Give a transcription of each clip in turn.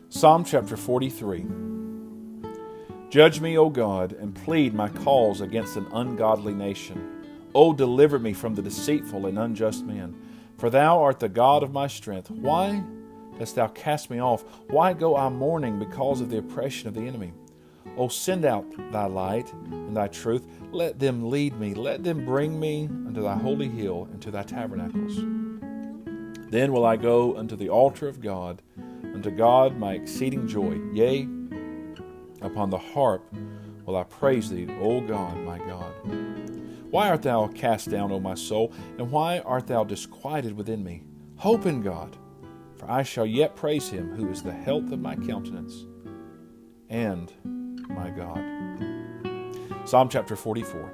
Psalm chapter 43. Judge me, O God, and plead my cause against an ungodly nation. O deliver me from the deceitful and unjust man. For thou art the God of my strength. Why dost thou cast me off? Why go I mourning because of the oppression of the enemy? O send out thy light and thy truth. Let them lead me. Let them bring me unto thy holy hill and to thy tabernacles. Then will I go unto the altar of God, unto God my exceeding joy. Yea, upon the harp will I praise thee, O God, my God. Why art thou cast down, O my soul, and why art thou disquieted within me? Hope in God, for I shall yet praise him, who is the health of my countenance and my God. Psalm chapter 44.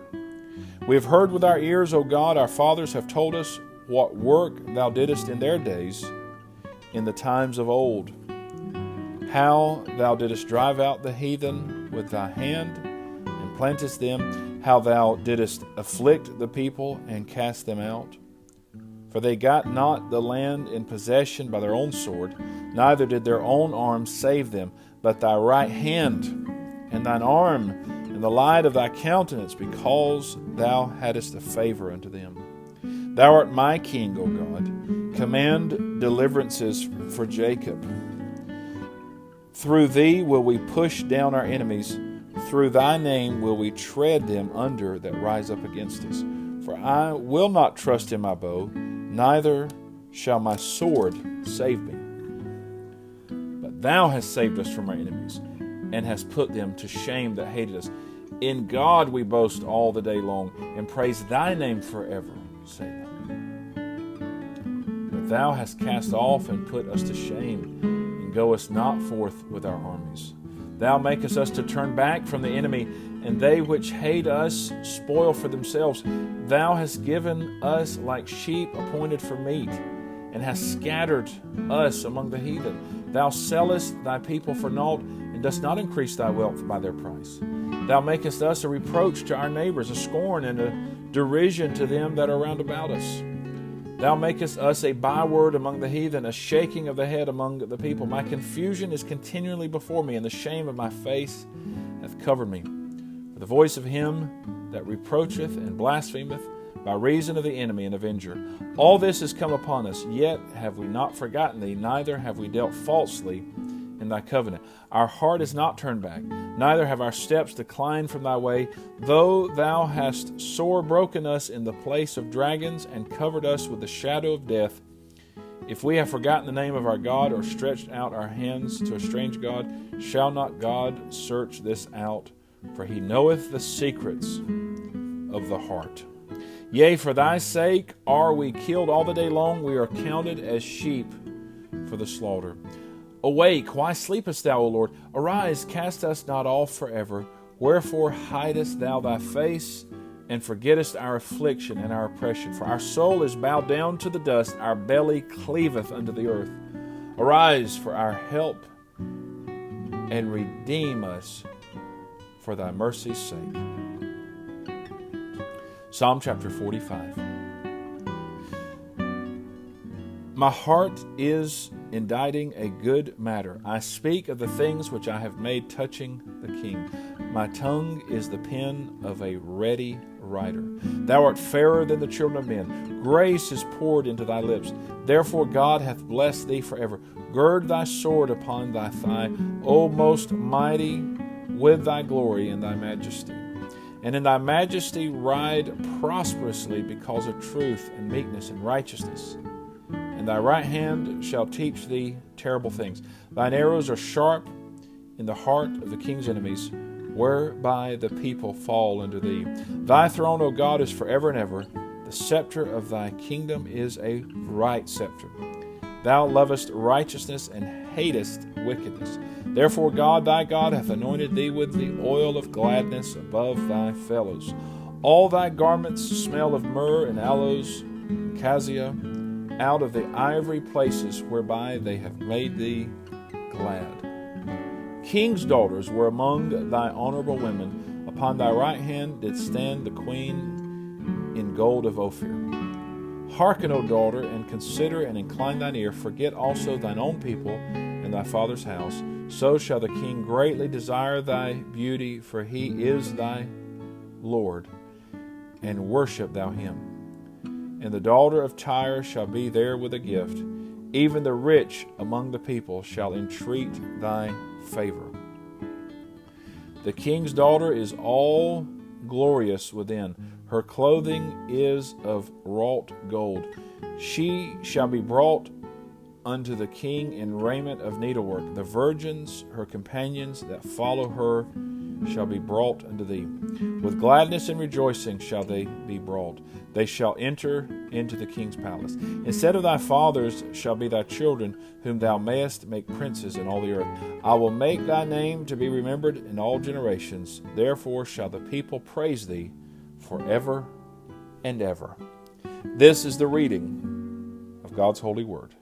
We have heard with our ears, O God, our fathers have told us what work thou didst in their days, in the times of old, how thou didst drive out the heathen with thy hand, and plantest them, how thou didst afflict the people and cast them out. For they got not the land in possession by their own sword, neither did their own arm save them, but thy right hand and thine arm and the light of thy countenance, because thou hadst a favor unto them. Thou art my king, O God. Command deliverances for Jacob. Through thee will we push down our enemies. Through thy name will we tread them under that rise up against us. For I will not trust in my bow, neither shall my sword save me. But thou hast saved us from our enemies, and hast put them to shame that hated us. In God we boast all the day long, and praise thy name forever. Selah. But thou hast cast off and put us to shame, and goest not forth with our armies. Thou makest us to turn back from the enemy, and they which hate us spoil for themselves. Thou hast given us like sheep appointed for meat, and hast scattered us among the heathen. Thou sellest thy people for naught, and dost not increase thy wealth by their price. Thou makest us a reproach to our neighbors, a scorn and a derision to them that are round about us. Thou makest us a byword among the heathen, a shaking of the head among the people. My confusion is continually before me, and the shame of my face hath covered me. For the voice of him that reproacheth and blasphemeth, by reason of the enemy and avenger. All this is come upon us, yet have we not forgotten thee, neither have we dealt falsely in thy covenant. Our heart is not turned back, neither have our steps declined from thy way. Though thou hast sore broken us in the place of dragons, and covered us with the shadow of death, if we have forgotten the name of our God, or stretched out our hands to a strange God, shall not God search this out? For he knoweth the secrets of the heart. Yea, for thy sake are we killed all the day long. We are counted as sheep for the slaughter. Awake, why sleepest thou, O Lord? Arise, cast us not off forever. Wherefore hidest thou thy face, and forgettest our affliction and our oppression? For our soul is bowed down to the dust, our belly cleaveth unto the earth. Arise for our help, and redeem us for thy mercy's sake. Psalm chapter 45. My heart is inditing a good matter. I speak of the things which I have made touching the king. My tongue is the pen of a ready writer. Thou art fairer than the children of men. Grace is poured into thy lips. Therefore God hath blessed thee forever. Gird thy sword upon thy thigh, O most mighty, with thy glory and thy majesty. And in thy majesty ride prosperously, because of truth and meekness and righteousness. And thy right hand shall teach thee terrible things. Thine arrows are sharp in the heart of the king's enemies, whereby the people fall unto thee. Thy throne, O God, is forever and ever. The scepter of thy kingdom is a right scepter. Thou lovest righteousness and hatest wickedness. Therefore God thy God hath anointed thee with the oil of gladness above thy fellows. All thy garments smell of myrrh and aloes and cassia, out of the ivory places whereby they have made thee glad. King's daughters were among thy honorable women. Upon thy right hand did stand the queen in gold of Ophir. Hearken, O daughter, and consider and incline thine ear. Forget also thine own people and thy father's house. So shall the king greatly desire thy beauty, for he is thy Lord, and worship thou him. And the daughter of Tyre shall be there with a gift. Even the rich among the people shall entreat thy favor. The king's daughter is all glorious within. Her clothing is of wrought gold. She shall be brought unto the king in raiment of needlework. The virgins, her companions that follow her, shall be brought unto thee. With gladness and rejoicing shall they be brought. They shall enter into the king's palace. Instead of thy fathers shall be thy children, whom thou mayest make princes in all the earth. I will make thy name to be remembered in all generations. Therefore shall the people praise thee forever and ever. This is the reading of God's holy word.